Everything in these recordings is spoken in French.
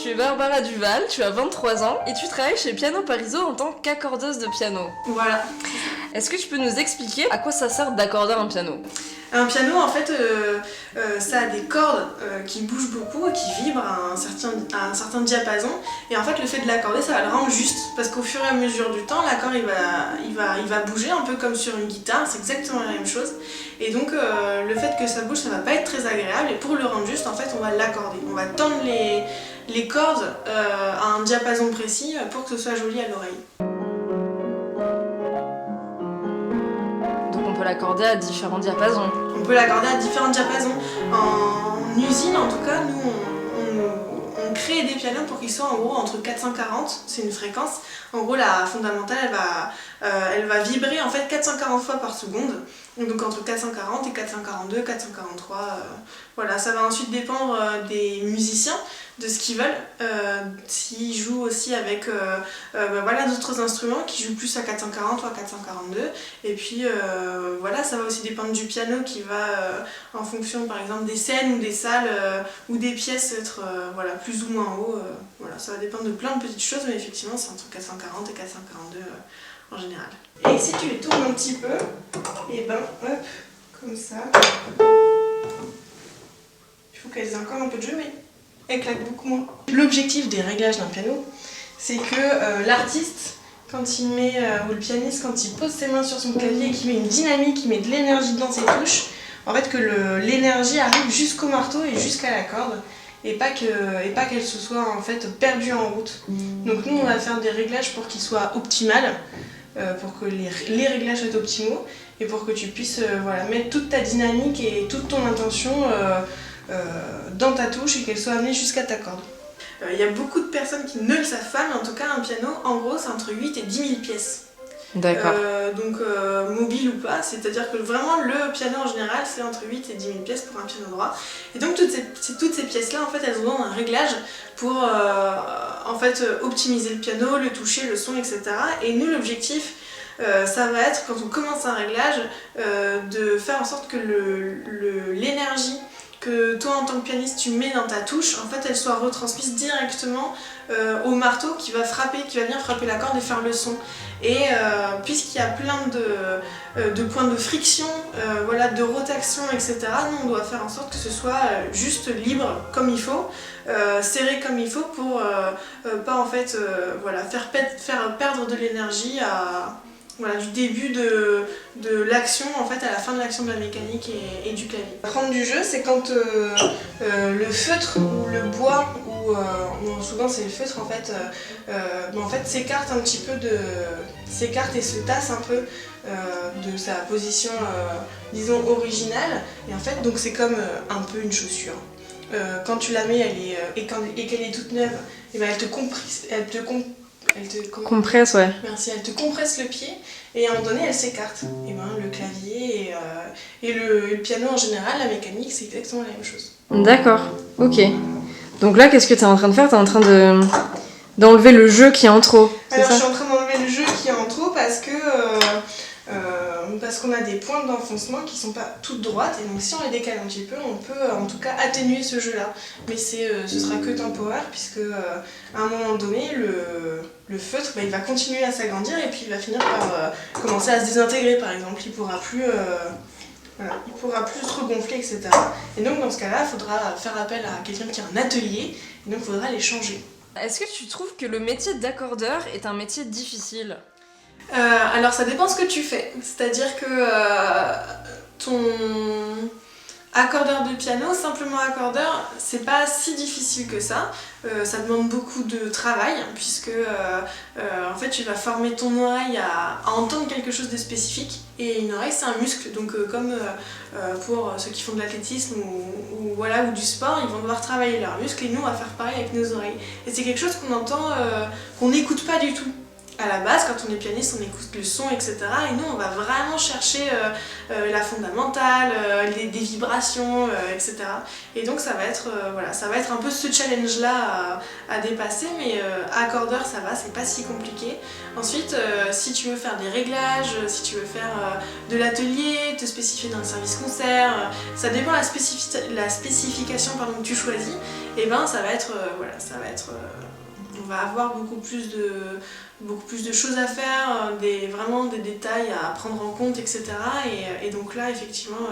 Tu es Barbara Duval, tu as 23 ans et tu travailles chez Piano Pariso en tant qu'accordeuse de piano. Voilà. Est-ce que tu peux nous expliquer à quoi ça sert d'accorder un piano? Un piano, en fait, ça a des cordes qui bougent beaucoup et qui vibrent à un certain diapason. Et en fait, le fait de l'accorder, ça va le rendre juste. Parce qu'au fur et à mesure du temps, l'accord il va bouger un peu comme sur une guitare. C'est exactement la même chose. Et donc, le fait que ça bouge, ça va pas être très agréable. Et pour le rendre juste, en fait, on va l'accorder. On va tendre les cordes à un diapason précis pour que ce soit joli à l'oreille. On peut l'accorder à différents diapasons. On peut l'accorder à différents diapasons. En usine, en tout cas, nous, on crée des pianos pour qu'ils soient en gros entre 440, c'est une fréquence. En gros, la fondamentale, elle va vibrer en fait 440 fois par seconde. Donc entre 440 et 442, 443, voilà. Ça va ensuite dépendre des musiciens, de ce qu'ils veulent. S'ils jouent aussi avec voilà, d'autres instruments qui jouent plus à 440 ou à 442. Et puis voilà, ça va aussi dépendre du piano qui va en fonction par exemple des scènes ou des salles ou des pièces être voilà, plus ou moins haut. Voilà, ça va dépendre de plein de petites choses, mais effectivement c'est entre 440 et 442 en général. Et si tu les tournes un petit peu, et ben hop, comme ça. Il faut qu'elles aient encore un peu de jeu, mais elles claquent beaucoup moins. L'objectif des réglages d'un piano, c'est que l'artiste, quand il met, ou le pianiste, quand il pose ses mains sur son clavier et qu'il met une dynamique, qu'il met de l'énergie dans ses touches, en fait que l'énergie arrive jusqu'au marteau et jusqu'à la corde, et pas qu'elle se soit en fait perdue en route. Donc nous on va faire des réglages pour qu'ils soient optimales, pour que les réglages soient optimaux, et pour que tu puisses voilà, mettre toute ta dynamique et toute ton intention dans ta touche et qu'elle soit amenée jusqu'à ta corde. Il y a beaucoup de personnes qui ne le savent pas, mais en tout cas un piano, en gros, c'est entre 8 et 10 000 pièces. D'accord. Donc mobile ou pas, c'est-à-dire que vraiment le piano en général, c'est entre 8 et 10 000 pièces pour un piano droit. Et donc toutes ces pièces-là, en fait, elles ont un réglage pour en fait, optimiser le piano, le toucher, le son, etc. Et nous, l'objectif, ça va être, quand on commence un réglage, de faire en sorte que l'énergie que toi en tant que pianiste tu mets dans ta touche, en fait elle soit retransmise directement au marteau qui va venir frapper la corde et faire le son. Et puisqu'il y a plein de points de friction, voilà, de rotation, etc., nous on doit faire en sorte que ce soit juste libre comme il faut, serré comme il faut pour pas en fait voilà, faire perdre de l'énergie voilà, du début de l'action en fait à la fin de l'action de la mécanique et du clavier. Prendre du jeu, c'est quand le feutre ou le bois, ou souvent c'est le feutre en fait s'écarte un petit peu s'écarte et se tasse un peu de sa position disons originale, et en fait donc c'est comme un peu une chaussure. Quand tu la mets et qu'elle est toute neuve, et ben elle te compresse, ouais. Merci, elle te compresse le pied et à un moment donné elle s'écarte. Et ben le clavier et le piano en général, la mécanique, c'est exactement la même chose. D'accord, ok. Donc là, qu'est-ce que tu es en train de faire? Tu es en train d'enlever le jeu qui est en trop, c'est Alors ça? je suis en train d'enlever le jeu qui est en trop parce qu'on a des pointes d'enfoncement qui sont pas toutes droites, et donc si on les décale un petit peu, on peut en tout cas atténuer ce jeu-là. Mais ce sera que temporaire, puisque à un moment donné, le feutre, il va continuer à s'agrandir et puis il va finir par commencer à se désintégrer par exemple. Il pourra plus se regonfler, etc. Et donc dans ce cas-là, il faudra faire appel à quelqu'un qui a un atelier, et donc il faudra les changer. Est-ce que tu trouves que le métier d'accordeur est un métier difficile? Alors ça dépend ce que tu fais, c'est-à-dire que ton accordeur de piano, simplement accordeur, c'est pas si difficile que ça. Ça demande beaucoup de travail, puisque en fait tu vas former ton oreille à entendre quelque chose de spécifique, et une oreille c'est un muscle, donc comme pour ceux qui font de l'athlétisme ou du sport, ils vont devoir travailler leurs muscles, et nous on va faire pareil avec nos oreilles. Et c'est quelque chose qu'on entend, qu'on n'écoute pas du tout. À la base, quand on est pianiste, on écoute le son, etc. Et nous, on va vraiment chercher la fondamentale, des vibrations, etc. Et donc, ça va être un peu ce challenge-là à dépasser. Mais accordeur, ça va, c'est pas si compliqué. Ensuite, si tu veux faire des réglages, si tu veux faire de l'atelier, te spécifier dans le service concert, ça dépend la spécification que tu choisis. Et ben, ça va être, on va avoir beaucoup plus de choses à faire, vraiment des détails à prendre en compte, etc. Et donc là, effectivement,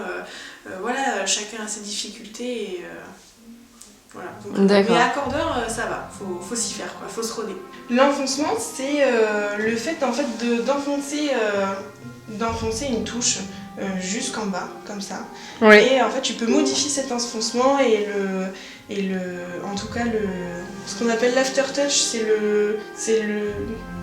chacun a ses difficultés. Et, voilà. Donc, mais accordeur, ça va, faut s'y faire, faut se roder. L'enfoncement, c'est le fait d'enfoncer une touche jusqu'en bas, comme ça. Oui. Et en fait, tu peux modifier cet enfoncement ce qu'on appelle l'aftertouch, c'est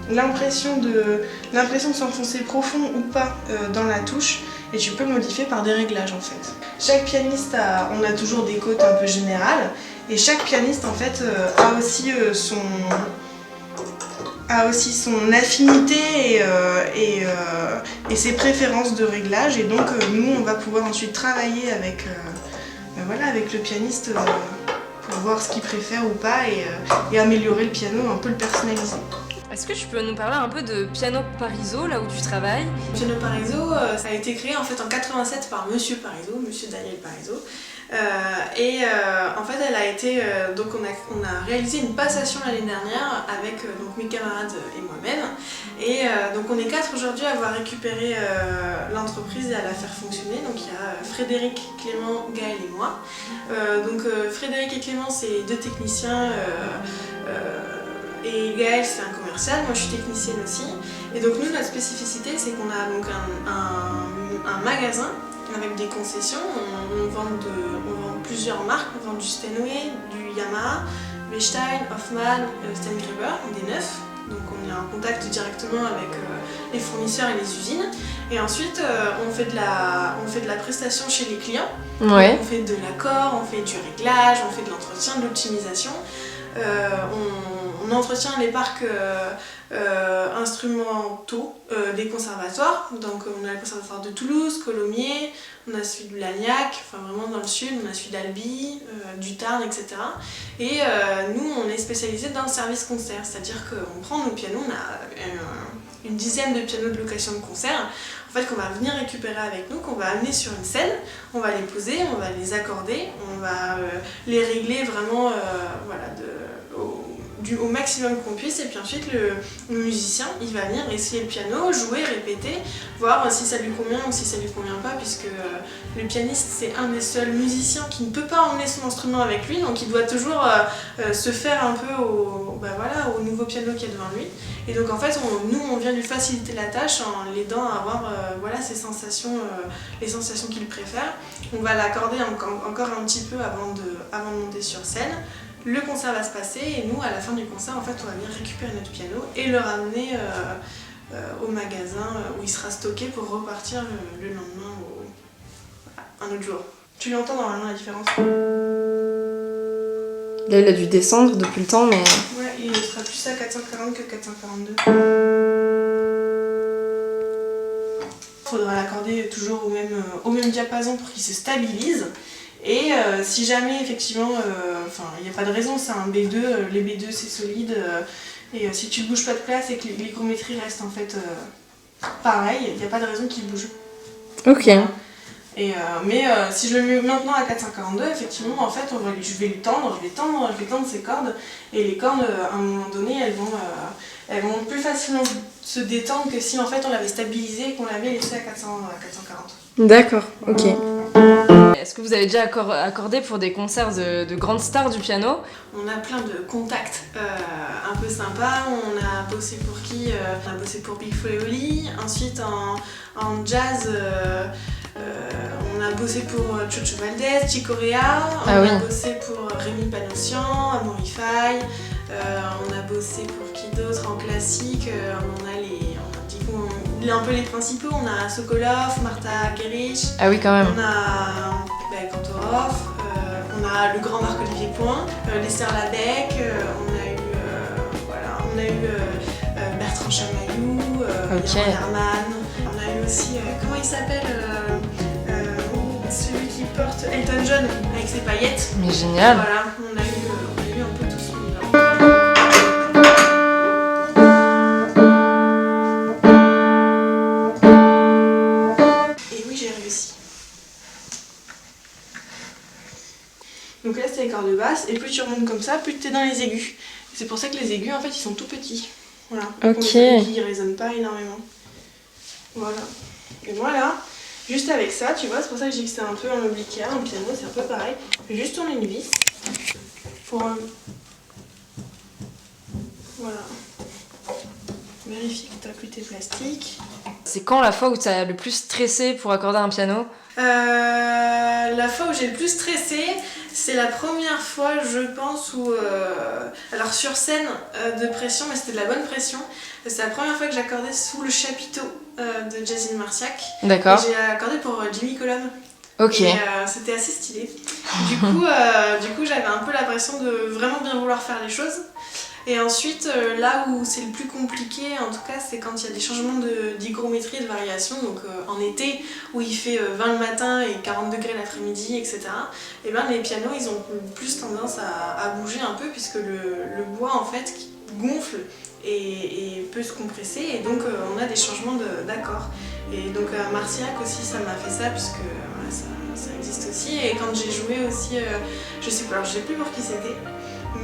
l'impression de s'enfoncer profond ou pas dans la touche, et tu peux le modifier par des réglages en fait. Chaque pianiste on a toujours des cotes un peu générales, et chaque pianiste en fait a aussi son affinité et ses préférences de réglage, et donc nous on va pouvoir ensuite travailler avec le pianiste pour voir ce qu'il préfère ou pas et améliorer le piano, un peu le personnaliser. Est-ce que tu peux nous parler un peu de Piano Parizeau, là où tu travailles? Piano Parizeau, ça a été créé en fait en 87 par Monsieur Parizeau, Monsieur Daniel Parizeau. En fait, elle a été donc on a réalisé une passation l'année dernière avec donc mes camarades et moi-même. Et donc on est 4 aujourd'hui à avoir récupéré l'entreprise et à la faire fonctionner. Donc il y a Frédéric, Clément, Gaël et moi. Frédéric et Clément, c'est 2 techniciens. Et Gaël, c'est un commercial, moi je suis technicienne aussi. Et donc nous, notre spécificité, c'est qu'on a donc un magasin avec des concessions. On vend plusieurs marques, on vend du Steinway, du Yamaha, Bechstein, Hoffmann, Steingraeber, des neufs. Donc on est en contact directement avec les fournisseurs et les usines. Et ensuite, on fait de la prestation chez les clients. Ouais. On fait de l'accord, on fait du réglage, on fait de l'entretien, de l'optimisation. On entretient les parcs instrumentaux des conservatoires. Donc on a le conservatoire de Toulouse, Colomiers, on a celui de Lagnac, enfin vraiment dans le sud, on a celui d'Albi, du Tarn, etc. Et nous on est spécialisé dans le service concert, c'est-à-dire qu'on prend nos pianos, on a une dizaine de pianos de location de concert, en fait qu'on va venir récupérer avec nous, qu'on va amener sur une scène, on va les poser, on va les accorder, on va les régler vraiment au maximum qu'on puisse, et puis ensuite le musicien il va venir essayer le piano, jouer, répéter, voir si ça lui convient ou si ça lui convient pas, puisque le pianiste c'est un des seuls musiciens qui ne peut pas emmener son instrument avec lui, donc il doit toujours se faire un peu au nouveau piano qu'il y a devant lui. Et donc en fait on vient lui faciliter la tâche en l'aidant à avoir ces sensations, les sensations qu'il préfère. On va l'accorder encore un petit peu avant de monter sur scène. Le concert va se passer et nous, à la fin du concert, en fait, on va venir récupérer notre piano et le ramener au magasin où il sera stocké pour repartir le lendemain un autre jour. Tu l'entends normalement la différence? Là, il a dû descendre depuis le temps, mais... Ouais, il sera plus à 440 que 442. Il faudra l'accorder toujours au même diapason pour qu'il se stabilise. Et si jamais effectivement, il n'y a pas de raison, c'est un B2, les B2 c'est solide, et si tu ne bouges pas de place et que l'hygrométrie reste en fait pareil, il n'y a pas de raison qu'il bouge. Ok. Et, mais si je le mets maintenant à 442, effectivement, en fait, je vais tendre ces cordes, et les cordes, à un moment donné, elles vont plus facilement se détendre que si en fait on l'avait stabilisé et qu'on l'avait laissé à 440. D'accord, ok. Est-ce que vous avez déjà accordé pour des concerts de grandes stars du piano? On a plein de contacts un peu sympas. On a bossé pour qui? On a bossé pour Big Flo et Oli. Ensuite en jazz, on a bossé pour Chocho Valdez, Chico Rea. On a bossé pour Rémi Panossian, Amaury Faye. On a bossé pour qui d'autre? En classique, on a un peu les principaux, on a Sokolov, Martha Gerich. Ah oui, quand même. On a Kantorov, on a le grand Marc-Olivier Point, Lester Labec, on a eu Bertrand Chamaillou, Ok. Herman. On a eu aussi, comment il s'appelle celui qui porte Elton John avec ses paillettes. Mais génial. Voilà, on a eu un peu tout ce monde-là. Et oui, j'ai réussi. Donc là, c'est les cordes basses, et plus tu remontes comme ça, plus tu es dans les aigus. C'est pour ça que les aigus, en fait, ils sont tout petits. Voilà. Ok. Pour les aigus, ils résonnent pas énormément. Voilà. Et voilà. Juste avec ça, tu vois, c'est pour ça que je dis que c'est un peu un obliquaire, un piano, c'est un peu pareil. Je vais juste tourner une vis. Pour voilà. Vérifie que tu n'as plus tes plastiques. C'est quand la fois où tu as le plus stressé pour accorder un piano? La fois où j'ai le plus stressé, c'est la première fois, je pense, où... alors sur scène de pression, mais c'était de la bonne pression. C'est la première fois que j'accordais sous le chapiteau de Jazzine Marciac. D'accord. J'ai accordé pour Jimmy Colomb. Ok. Et c'était assez stylé. Du coup, j'avais un peu la pression de vraiment bien vouloir faire les choses. Et ensuite, là où c'est le plus compliqué, en tout cas, c'est quand il y a des changements d'hygrométrie, de variation. Donc en été, où il fait 20 le matin et 40 degrés l'après-midi, etc. Et ben les pianos, ils ont plus tendance à bouger un peu, puisque le bois, en fait, gonfle et peut se compresser. Et donc, on a des changements d'accords. Et donc, Marciac aussi, ça m'a fait ça, puisque voilà, ça existe aussi. Et quand j'ai joué aussi, je sais pas, alors je sais plus pour qui c'était.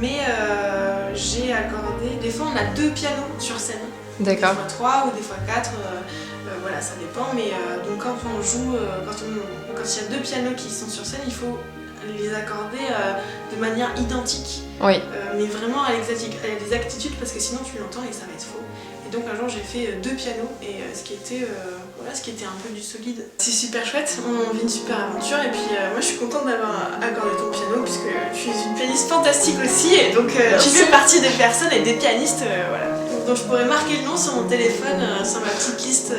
Mais j'ai accordé, des fois on a 2 pianos sur scène. D'accord. Des fois 3 ou des fois 4, voilà, ça dépend. Mais donc quand on joue, quand il y a 2 pianos qui sont sur scène, il faut les accorder de manière identique. Oui. Mais vraiment à l'exactitude, parce que sinon tu l'entends et ça va être faux. Et donc un jour j'ai fait 2 pianos, et ce qui était un peu du solide. C'est super chouette, on vit une super aventure, et puis moi je suis contente d'avoir accordé ton piano, puisque tu es une pianiste fantastique aussi, et donc tu fais partie des personnes et des pianistes voilà, dont je pourrais marquer le nom sur mon téléphone, sur ma petite liste.